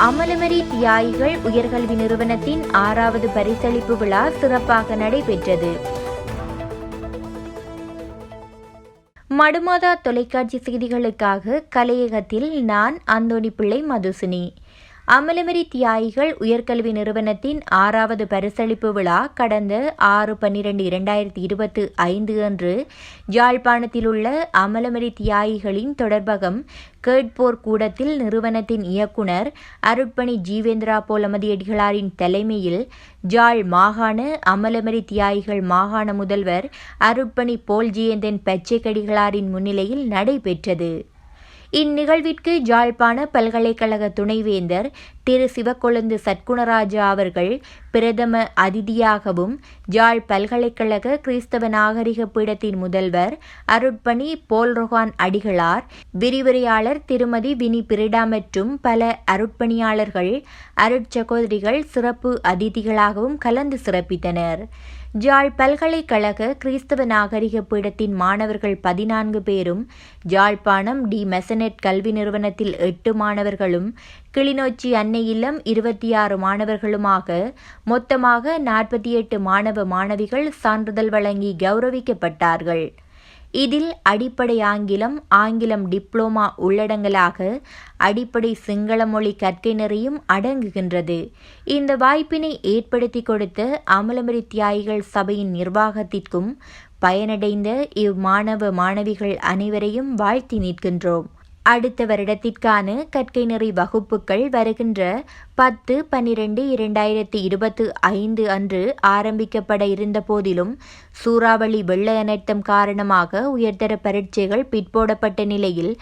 அமலமரி தியாகிகள் உயர்கல்வி நிறுவனத்தின் 6வது பரிசளிப்பு விழா சிறப்பாக நடைபெற்றது. மடுமாதா தொலைக்காட்சி செய்திகளுக்காக கலையகத்தில் நான் அந்தோணி பிள்ளை மதுசுனி. அமலமரி தியாகிகள் உயர்கல்வி நிறுவனத்தின் 6வது பரிசளிப்பு விழா கடந்த 6/12/2025 அன்று யாழ்ப்பாணத்தில் உள்ள அமலமரி தியாகிகளின் தொடர்பகம் கேட்போர் கூடத்தில் நிறுவனத்தின் இயக்குனர் அருட்பணி ஜீவேந்திரா போலமதியடிகளாரின் தலைமையில் யாழ் மாகாண அமலமரி தியாகிகள் மாகாண முதல்வர் அருட்பணி போல்ஜியந்தன் பச்சைக்கடிகளாரின் முன்னிலையில் நடைபெற்றது. இந்நிகழ்விற்கு யாழ்ப்பாண பல்கலைக்கழக துணைவேந்தர் திரு சிவக்கொழுந்து சற்குணராஜா அவர்கள் பிரதம அதிதியாகவும், யாழ் பல்கலைக்கழக கிறிஸ்தவ நாகரிக பீடத்தின் முதல்வர் அருட்பணி போல்ரொஹான் அடிகளார், விரிவுரையாளர் திருமதி வினி பிரிடா மற்றும் பல அருட்பணியாளர்கள், அருட்சகோதரிகள் சிறப்பு அதிதிகளாகவும் கலந்து சிறப்பித்தனர். யாழ் பல்கலைக்கழக கிறிஸ்தவ நாகரிக பீடத்தின் மாணவர்கள் 14 பேரும், யாழ்ப்பாணம் டி மெசனெட் கல்வி நிறுவனத்தில் 8 மாணவர்களும், கிளிநொச்சி அன்னை இல்லம் 26 மாணவர்களுமாக மொத்தமாக 48 மாணவ மாணவிகள் சான்றிதழ் வழங்கி கௌரவிக்கப்பட்டார்கள். இதில் அடிப்படை ஆங்கிலம் டிப்ளோமா உள்ளடங்கலாக அடிப்படை சிங்கள மொழி கற்கை நெறியும் அடங்குகின்றது. இந்த வாய்ப்பினை ஏற்படுத்தி கொடுத்த அமலமரி தியாகிகள் சபையின் நிர்வாகத்திற்கும் பயனடைந்த இவ்மாணவ மாணவிகள் அனைவரையும் வாழ்த்தி நிற்கின்றோம். அடுத்த வருடத்திற்கான கற்கை நெறி வகுப்புகள் வருகின்ற 10/12/2025 அன்று ஆரம்பிக்கப்பட இருந்த போதிலும் சூறாவளி வெள்ள அனர்த்தம் காரணமாக உயர்தர பரீட்சைகள் பிற்போடப்பட்ட நிலையில்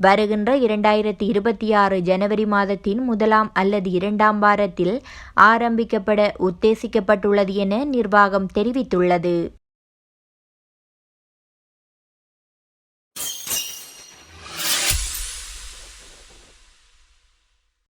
வருகின்ற 2026 ஜனவரி மாதத்தின் 1 அல்லது 2 வாரத்தில் ஆரம்பிக்கப்பட உத்தேசிக்கப்பட்டுள்ளது என நிர்வாகம் தெரிவித்துள்ளது.